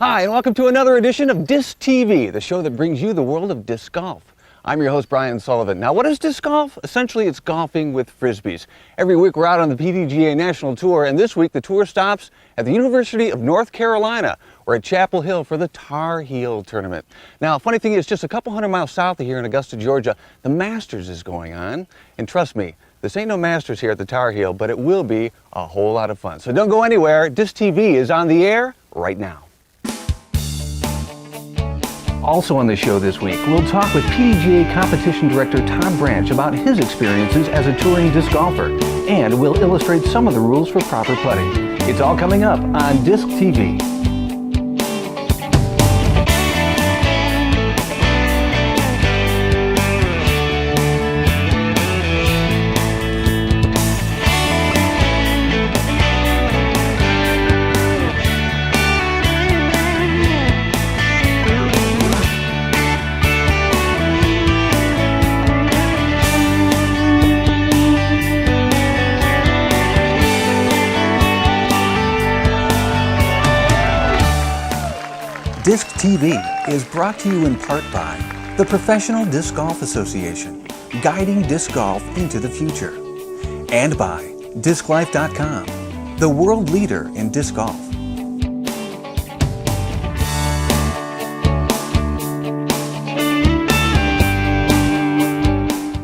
Hi, and welcome to another edition of Disctv, the show that brings you the world of disc golf. I'm your host, Brian Sullivan. Now, what is disc golf? Essentially, it's golfing with frisbees. Every week, we're out on the PDGA National Tour, and this week, the tour stops at the University of North Carolina. We're at Chapel Hill for the Tar Heel Tournament. Now, funny thing is, just a couple hundred miles south of here in Augusta, Georgia, the Masters is going on. And trust me, this ain't no Masters here at the Tar Heel, but it will be a whole lot of fun. So don't go anywhere. Disctv is on the air right now. Also on the show this week, we'll talk with PDGA Competition Director Todd Branch about his experiences as a touring disc golfer, and we'll illustrate some of the rules for proper putting. It's all coming up on Disctv. Disctv is brought to you in part by the Professional Disc Golf Association, guiding disc golf into the future, and by DiscLife.com, the world leader in disc golf.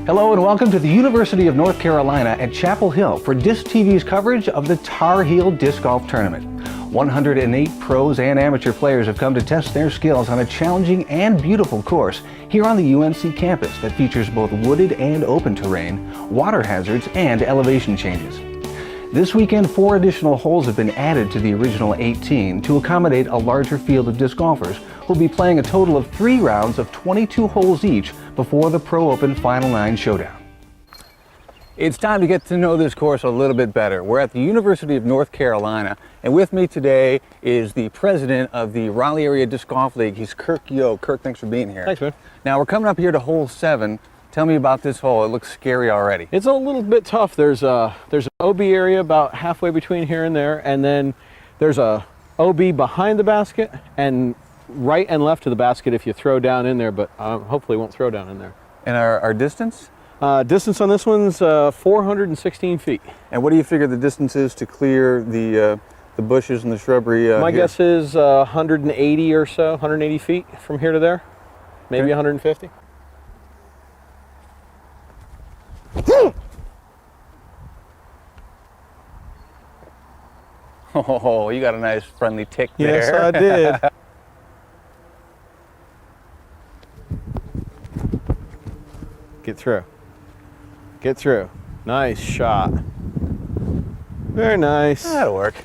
Hello and welcome to the University of North Carolina at Chapel Hill for Disctv's coverage of the Tar Heel Disc Golf Tournament. 108 pros and amateur players have come to test their skills on a challenging and beautiful course here on the UNC campus that features both wooded and open terrain, water hazards, and elevation changes. This weekend, 4 additional holes have been added to the original 18 to accommodate a larger field of disc golfers who will be playing a total of 3 rounds of 22 holes each before the Pro Open Final 9 showdown. It's time to get to know this course a little bit better. We're at the University of North Carolina, and with me today is the president of the Raleigh Area Disc Golf League. He's Kirk Yo. Kirk, thanks for being here. Thanks, man. Now, we're coming up here to hole 7. Tell me about this hole. It looks scary already. It's a little bit tough. There's an OB area about halfway between here and there, and then there's a OB behind the basket and right and left of the basket if you throw down in there, but hopefully won't throw down in there. And our distance? Distance on this one's 416 feet. And what do you figure the distance is to clear the bushes and the shrubbery My here? guess is 180 or so, 180 feet from here to there, maybe Okay. 150. Oh, you got a nice friendly tick there. Yes, I did. Get through. Get through. Nice shot. Very nice. That'll work.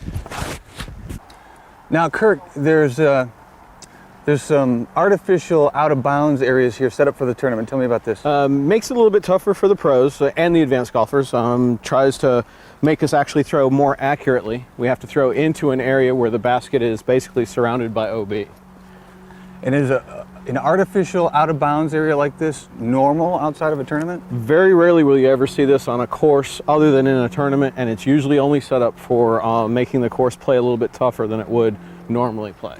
Now, Kirk, there's some artificial out-of-bounds areas here set up for the tournament. Tell me about this. Makes it a little bit tougher for the pros and the advanced golfers. Tries to make us actually throw more accurately. We have to throw into an area where the basket is basically surrounded by OB. And is an artificial out-of-bounds area like this normal outside of a tournament? Very rarely will you ever see this on a course other than in a tournament, and it's usually only set up for making the course play a little bit tougher than it would normally play.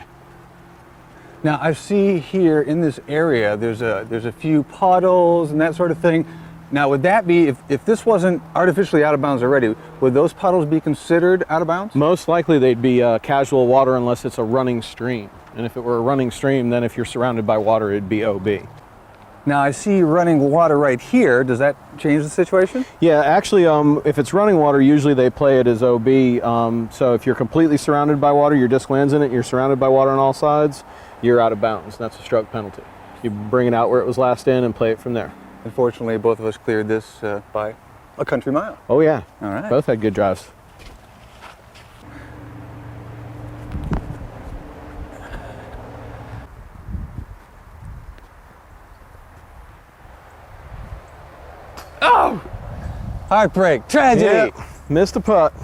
Now, I see here in this area, there's a few puddles and that sort of thing. Now, would that be, if this wasn't artificially out of bounds already, would those puddles be considered out of bounds? Most likely they'd be casual water unless it's a running stream. And if it were a running stream, then if you're surrounded by water, it'd be OB. Now, I see running water right here. Does that change the situation? Yeah, actually, if it's running water, usually they play it as OB. So if you're completely surrounded by water, your disc lands in it, you're surrounded by water on all sides, you're out of bounds. That's a stroke penalty. You bring it out where it was last in and play it from there. Unfortunately, both of us cleared this by a country mile. Oh yeah. All right. Both had good drives. Oh! Heartbreak, tragedy. Yep. Missed a putt.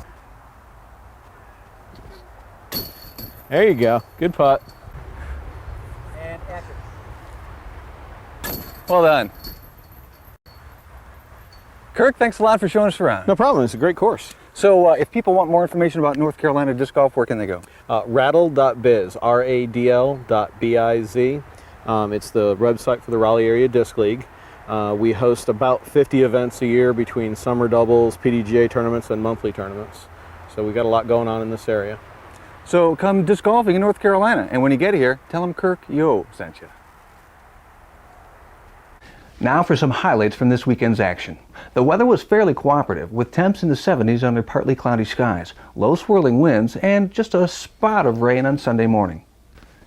There you go. Good putt. And accurate. Well done. Kirk, thanks a lot for showing us around. No problem. It's a great course. So if people want more information about North Carolina disc golf, where can they go? Radl.biz, RADL.biz. It's the website for the Raleigh Area Disc League. We host about 50 events a year between summer doubles, PDGA tournaments, and monthly tournaments. So we got a lot going on in this area. So come disc golfing in North Carolina, and when you get here, tell them Kirk Yo sent you. Now for some highlights from this weekend's action. The weather was fairly cooperative, with temps in the 70s under partly cloudy skies, low swirling winds, and just a spot of rain on Sunday morning.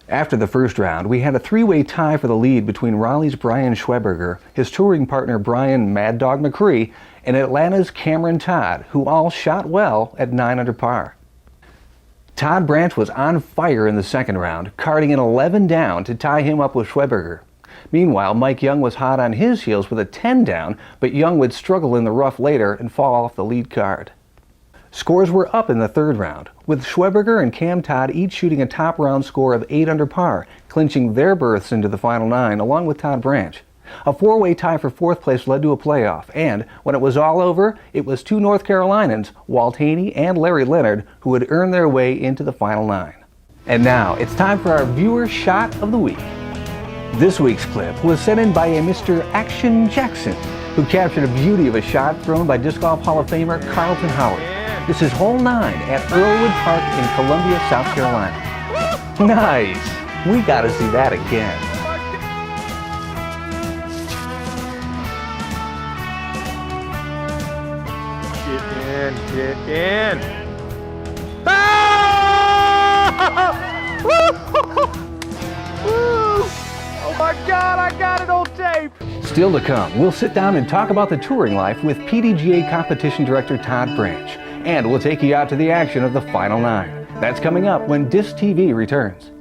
After the first round, we had a three-way tie for the lead between Raleigh's Brian Schweberger, his touring partner Brian Mad Dog McCree, and Atlanta's Cameron Todd, who all shot well at 9 under par. Todd Branch was on fire in the second round, carding an 11 down to tie him up with Schweberger. Meanwhile, Mike Young was hot on his heels with a 10 down, but Young would struggle in the rough later and fall off the lead card. Scores were up in the third round, with Schweberger and Cam Todd each shooting a top round score of 8 under par, clinching their berths into the final 9 along with Todd Branch. A four-way tie for fourth place led to a playoff, and when it was all over, it was two North Carolinians, Walt Haney and Larry Leonard, who would earn their way into the final 9. And now, it's time for our viewer shot of the week. This week's clip was sent in by a Mr. Action Jackson, who captured a beauty of a shot thrown by Disc Golf Hall of Famer Carlton Howard. This is hole 9 at Earlwood Park in Columbia, South Carolina. Nice! We gotta see that again. Get in. Ah! Woo! Oh my God, I got it on tape. Still to come, we'll sit down and talk about the touring life with PDGA Competition Director Todd Branch. And we'll take you out to the action of the final 9. That's coming up when Disctv returns.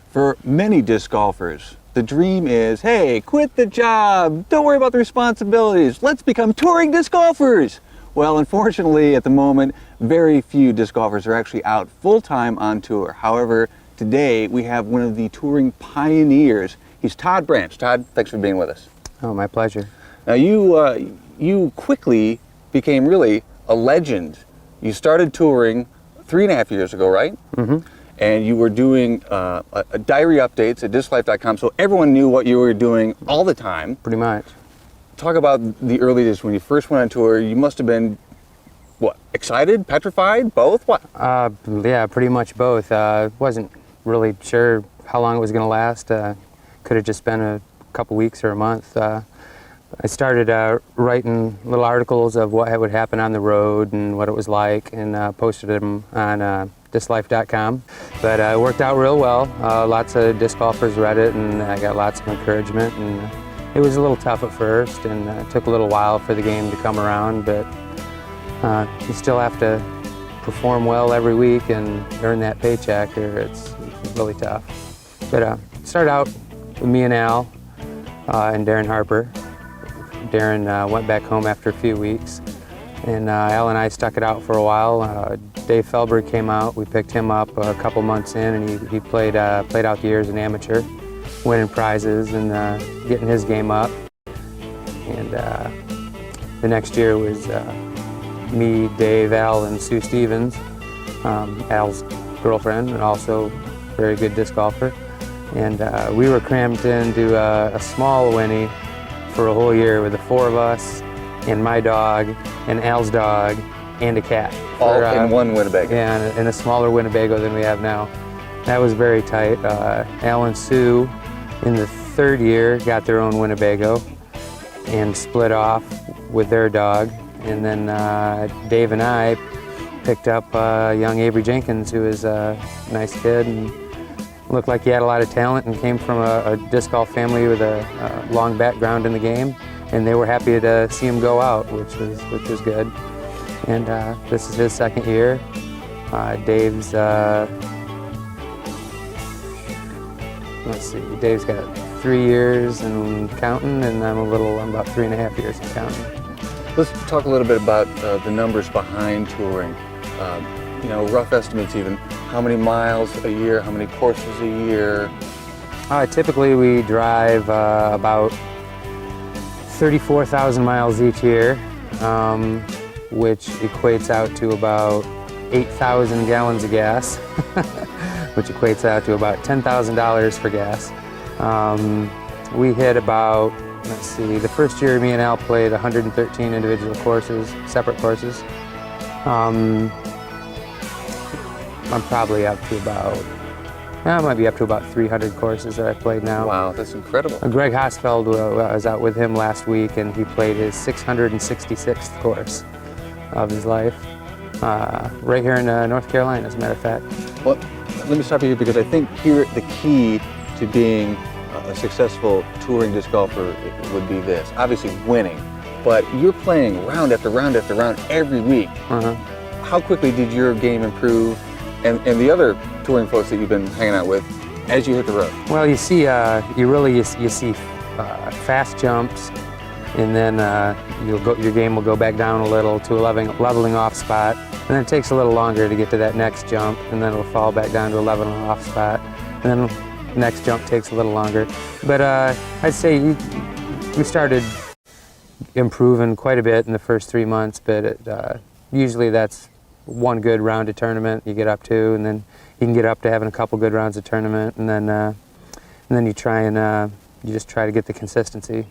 For many disc golfers, the dream is, hey, quit the job, don't worry about the responsibilities, let's become touring disc golfers. Well, unfortunately, at the moment, very few disc golfers are actually out full-time on tour. However, today we have one of the touring pioneers. He's Todd Branch. Todd, thanks for being with us. Oh, my pleasure. Now, you quickly became really a legend. You started touring 3.5 years ago, right? Mm-hmm. And you were doing a diary updates at disclife.com, so everyone knew what you were doing all the time. Pretty much. Talk about the early days when you first went on tour. You must have been, what, excited, petrified, both? What? Yeah, pretty much both. Wasn't really sure how long it was going to last. Could have just been a couple weeks or a month. I started writing little articles of what would happen on the road and what it was like, and posted them on disclife.com. But it worked out real well. Lots of disc golfers read it, and I got lots of encouragement. And it was a little tough at first, and it took a little while for the game to come around, but you still have to perform well every week and earn that paycheck, or it's really tough. But started out with me and Al and Darren Harper. Darren went back home after a few weeks, and Al and I stuck it out for a while. Dave Felberg came out. We picked him up a couple months in, and he played out the year as an amateur, winning prizes and getting his game up. And the next year was me, Dave, Al, and Sue Stevens, Al's girlfriend, and also a very good disc golfer. And we were crammed into a small Winnie for a whole year with the 4 of us and my dog and Al's dog and a cat. All in one Winnebago. Yeah, in a smaller Winnebago than we have now. That was very tight. Al and Sue in the 3rd year got their own Winnebago and split off with their dog. And then Dave and I picked up young Avery Jenkins, who is a nice kid and looked like he had a lot of talent and came from a disc golf family with a long background in the game. And they were happy to see him go out, which was good. And this is his 2nd year. Dave's, let's see, Dave's got 3 years and counting, and I'm about 3.5 years and counting. Let's talk a little bit about the numbers behind touring. You know, rough estimates even. How many miles a year? How many courses a year? Typically we drive about 34,000 miles each year, which equates out to about 8,000 gallons of gas, which equates out to about $10,000 for gas. We hit about, let's see, the first year me and Al played 113 individual courses, separate courses. I'm probably up to about, I might be up to about 300 courses that I played now. Wow, that's incredible. Greg Hosfeld, I was out with him last week, and he played his 666th course of his life, right here in North Carolina, as a matter of fact. Well, let me stop you here because I think here the key to being a successful touring disc golfer would be this. Obviously winning, but you're playing round after round after round every week. How quickly did your game improve and the other touring folks that you've been hanging out with as you hit the road? Well, you see, you see fast jumps, and then your game will go back down a little to a leveling off spot, and then it takes a little longer to get to that next jump, and then it'll fall back down to a leveling off spot, and then the next jump takes a little longer. But I'd say we started improving quite a bit in the first 3 months, but usually that's one good round of tournament you get up to, and then you can get up to having a couple good rounds of tournament, and then you try and you just try to get the consistency.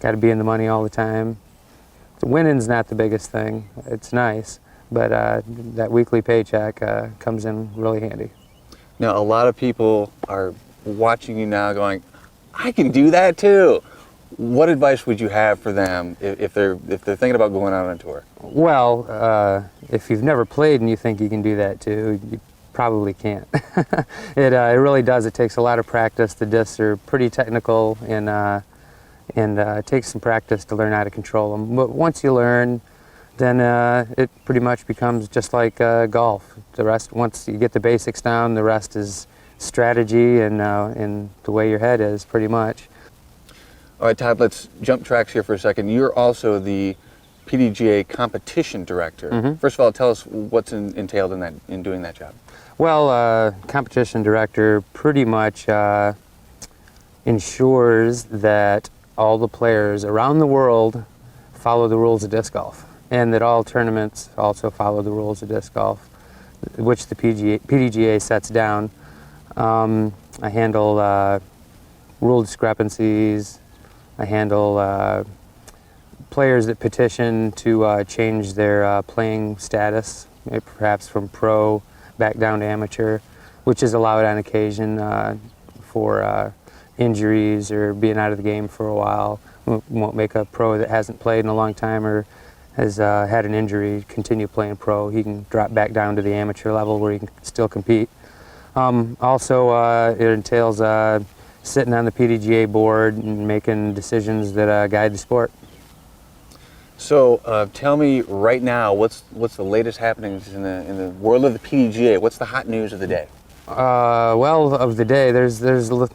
Got to be in the money all the time. So winning's not the biggest thing. It's nice, but that weekly paycheck comes in really handy. Now, a lot of people are watching you now going, I can do that too. What advice would you have for them if they're thinking about going out on tour? Well, if you've never played and you think you can do that too, you probably can't. It really does. It takes a lot of practice. The discs are pretty technical, and it takes some practice to learn how to control them. But once you learn, then it pretty much becomes just like golf. The rest, once you get the basics down, the rest is strategy and the way your head is, pretty much. All right, Todd, let's jump tracks here for a second. You're also the PDGA competition director. First of all, tell us what's entailed in doing that job. Well, competition director pretty much ensures that all the players around the world follow the rules of disc golf, and that all tournaments also follow the rules of disc golf, which the PDGA sets down. I handle rule discrepancies. I handle players that petition to change their playing status, perhaps from pro back down to amateur, which is allowed on occasion for injuries or being out of the game for a while. We won't make a pro that hasn't played in a long time or has had an injury continue playing pro. He can drop back down to the amateur level where he can still compete. Also, it entails sitting on the PDGA board and making decisions that guide the sport. So tell me right now, what's the latest happenings in the world of the PDGA? What's the hot news of the day? Well, of the day, there's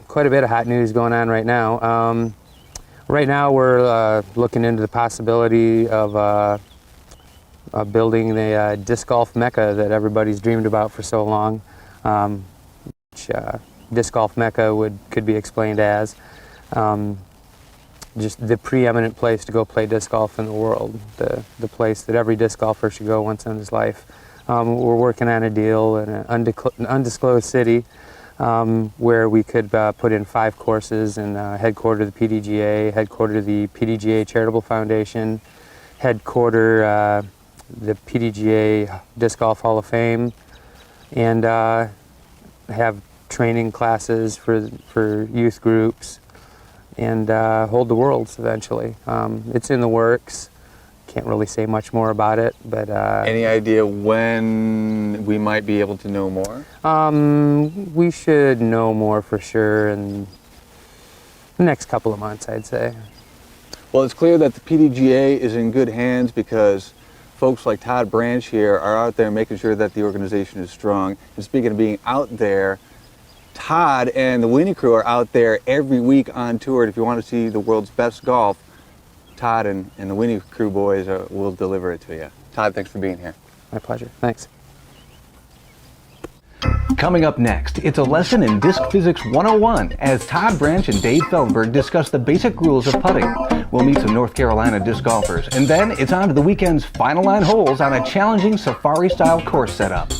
quite a bit of hot news going on right now. Right now, we're looking into the possibility of building the disc golf mecca that everybody's dreamed about for so long. Which disc golf mecca could be explained as just the preeminent place to go play disc golf in the world, the place that every disc golfer should go once in his life. We're working on a deal in an undisclosed city where we could put in 5 courses and headquarter the PDGA, headquarter the PDGA Charitable Foundation, headquarter the PDGA Disc Golf Hall of Fame, and have training classes for youth groups, and hold the Worlds eventually. It's in the works. Can't really say much more about it, but any idea when we might be able to know more? We should know more for sure in the next couple of months, I'd say. Well, it's clear that the PDGA is in good hands because folks like Todd Branch here are out there making sure that the organization is strong. And speaking of being out there, Todd and the Winnie crew are out there every week on tour. If you want to see the world's best golf, Todd and the Winnie crew boys will deliver it to you. Todd, thanks for being here. My pleasure. Thanks. Coming up next, it's a lesson in Disc Physics 101 as Todd Branch and Dave Feldberg discuss the basic rules of putting. We'll meet some North Carolina disc golfers, and then it's on to the weekend's final 9 holes on a challenging safari-style course setup.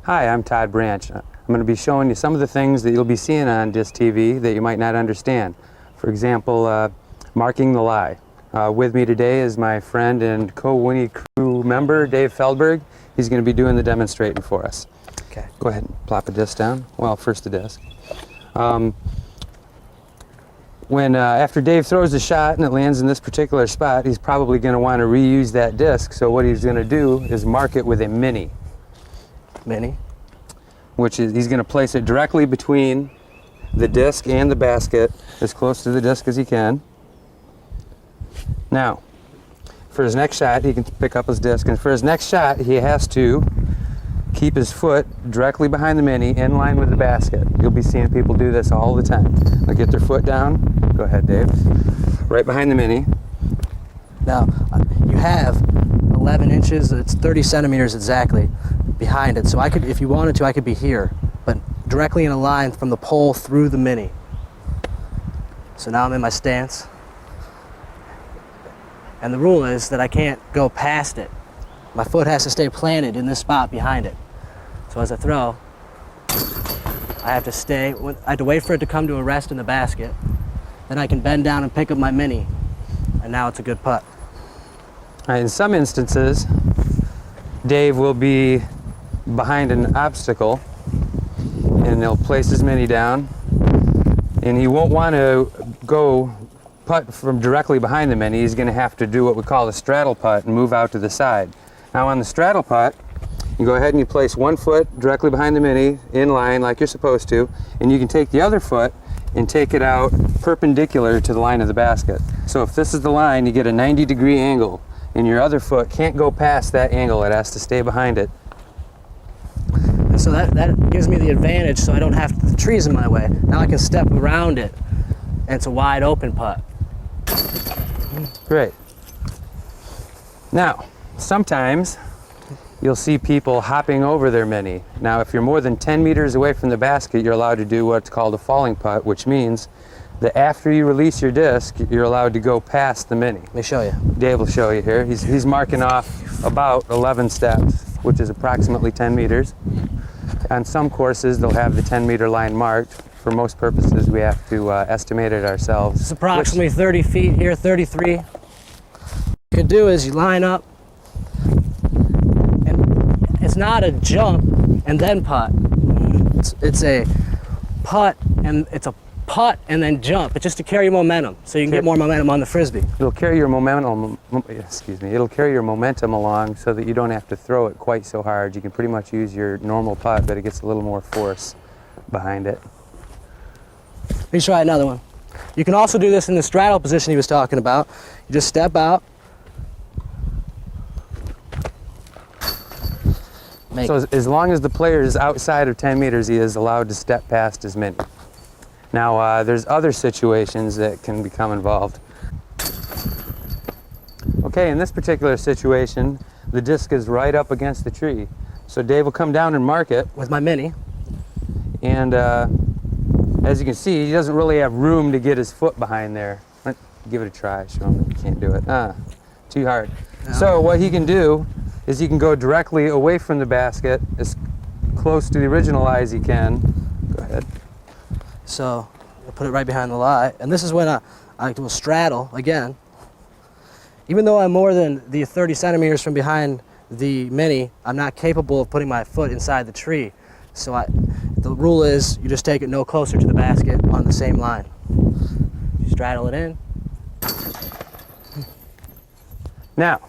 Hi, I'm Todd Branch. I'm going to be showing you some of the things that you'll be seeing on Disctv that you might not understand. For example, marking the lie. With me today is my friend and co-Winnie crew member, Dave Feldberg. He's going to be doing the demonstrating for us. Okay. Go ahead and plop a disc down. Well, first the disc. After Dave throws the shot and it lands in this particular spot, he's probably going to want to reuse that disc. So what he's going to do is mark it with a mini. Mini. Which is, he's going to place it directly between the disc and the basket, as close to the disc as he can. Now, for his next shot, he can pick up his disc, and for his next shot, he has to keep his foot directly behind the mini, in line with the basket. You'll be seeing people do this all the time. They'll get their foot down. Go ahead, Dave. Right behind the mini. Now, you have 11 inches, it's 30 centimeters exactly behind it. So I could, if you wanted to, I could be here, but directly in a line from the pole through the mini. So now I'm in my stance. And the rule is that I can't go past it. My foot has to stay planted in this spot behind it. So as I throw, I have to stay, I have to wait for it to come to a rest in the basket. Then I can bend down and pick up my mini. And now it's a good putt. All right, in some instances, Dave will be behind an obstacle and he'll place his mini down, and he won't want to go putt from directly behind the mini. He's going to have to do what we call a straddle putt and move out to the side. Now on the straddle putt, you go ahead and you place one foot directly behind the mini in line like you're supposed to, and you can take the other foot and take it out perpendicular to the line of the basket. So if this is the line, you get a 90-degree angle, and your other foot can't go past that angle. It has to stay behind it. And so that gives me the advantage, so I don't have the trees in my way. Now I can step around it, and it's a wide open putt. Great. Now, sometimes you'll see people hopping over their mini. Now, if you're more than 10 meters away from the basket, you're allowed to do what's called a falling putt, which means that after you release your disc, you're allowed to go past the mini. Let me show you. Dave will show you here. He's marking off about 11 steps, which is approximately 10 meters. On some courses, they'll have the 10-meter line marked. For most purposes, we have to estimate it ourselves. It's approximately 30 feet here, 33. What you can do is you line up, and it's not a jump and then putt. It's a putt and then jump. It's just to carry momentum, so you can get more momentum on the frisbee. It'll carry your momentum. It'll carry your momentum along, so that you don't have to throw it quite so hard. You can pretty much use your normal putt, but it gets a little more force behind it. Let me try another one. You can also do this in the straddle position he was talking about. You just step out. So as long as the player is outside of 10 meters, he is allowed to step past his mini. Now, there's other situations that can become involved. Okay, in this particular situation, the disc is right up against the tree. So Dave will come down and mark it. With my mini. And as you can see, he doesn't really have room to get his foot behind there. Let's give it a try. Show him that you can't do it. Too hard. No. So what he can do is he can go directly away from the basket, as close to the original lie as he can. Go ahead. So I'll put it right behind the lie. And this is when I will straddle again. Even though I'm more than the 30 centimeters from behind the mini, I'm not capable of putting my foot inside the tree. So the rule is you just take it no closer to the basket on the same line. You straddle it in. Now,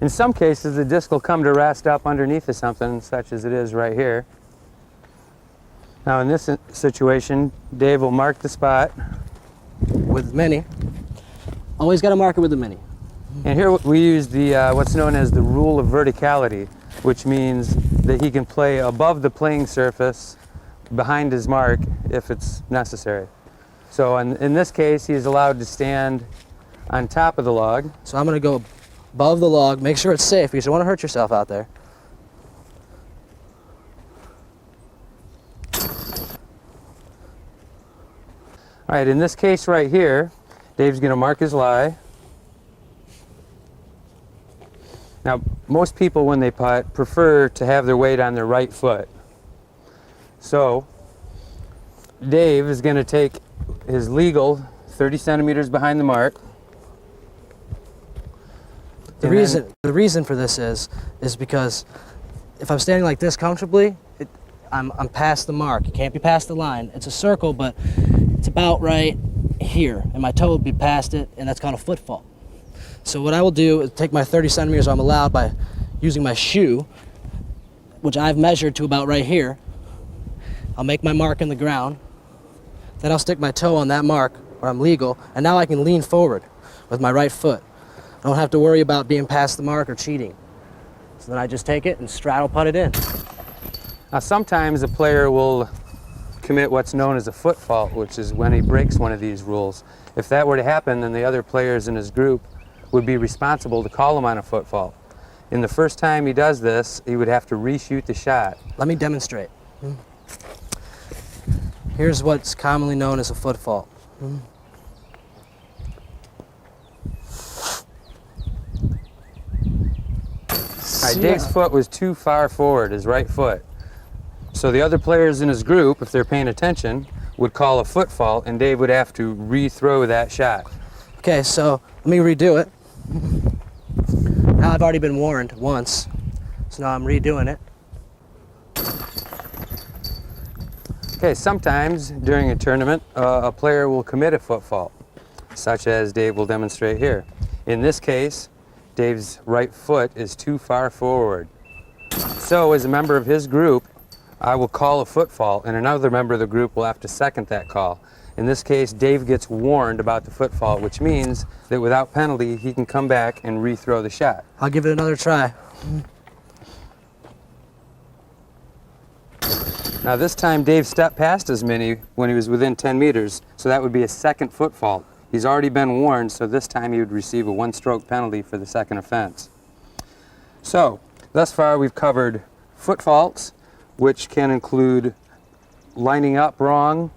in some cases, the disc will come to rest up underneath of something, such as it is right here. Now, in this situation, Dave will mark the spot. With mini. Always got to mark it with the mini. And here we use the what's known as the rule of verticality, which means that he can play above the playing surface behind his mark if it's necessary. So in this case, he's allowed to stand on top of the log. So I'm going to go above the log, make sure it's safe because you don't want to hurt yourself out there. All right, in this case right here, Dave's going to mark his lie. Now, most people when they putt prefer to have their weight on their right foot. So, Dave is going to take his legal 30 centimeters behind the mark. The reason for this is because if I'm standing like this comfortably, I'm past the mark. It can't be past the line. It's a circle, but it's about right here, and my toe would be past it, and that's called a foot fault. So what I will do is take my 30 centimeters I'm allowed by using my shoe, which I've measured to about right here. I'll make my mark in the ground. Then I'll stick my toe on that mark where I'm legal, and now I can lean forward with my right foot. I don't have to worry about being past the mark or cheating. So then I just take it and straddle putt it in. Now, sometimes a player will commit what's known as a foot fault, which is when he breaks one of these rules. If that were to happen, then the other players in his group would be responsible to call him on a foot fault. In the first time he does this, he would have to reshoot the shot. Let me demonstrate. Here's what's commonly known as a foot fault. All right, Dave's foot was too far forward, his right foot. So the other players in his group, if they're paying attention, would call a foot fault, and Dave would have to re-throw that shot. Okay, so let me redo it. Now I've already been warned once, so now I'm redoing it. Okay, sometimes during a tournament, a player will commit a foot fault, such as Dave will demonstrate here. In this case, Dave's right foot is too far forward. So as a member of his group, I will call a foot fault, and another member of the group will have to second that call. In this case, Dave gets warned about the foot fault, which means that without penalty, he can come back and re-throw the shot. I'll give it another try. Now this time, Dave stepped past his mini when he was within 10 meters, so that would be a second foot fault. He's already been warned, so this time he would receive a one-stroke penalty for the second offense. So, thus far we've covered foot faults, which can include lining up wrong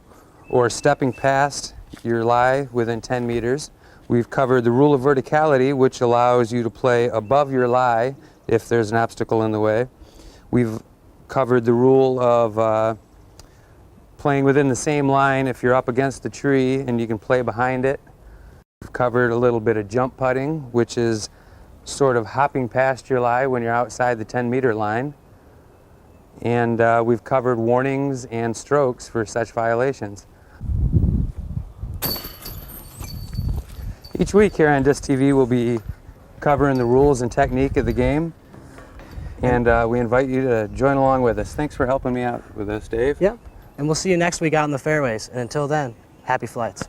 or stepping past your lie within 10 meters. We've covered the rule of verticality, which allows you to play above your lie if there's an obstacle in the way. We've covered the rule of playing within the same line if you're up against the tree and you can play behind it. We've covered a little bit of jump putting, which is sort of hopping past your lie when you're outside the 10-meter line. And we've covered warnings and strokes for such violations. Each week here on Disctv we'll be covering the rules and technique of the game, and we invite you to join along with us. Thanks for helping me out with this, Dave. Yep. And we'll see you next week out in the fairways. And until then, happy flights.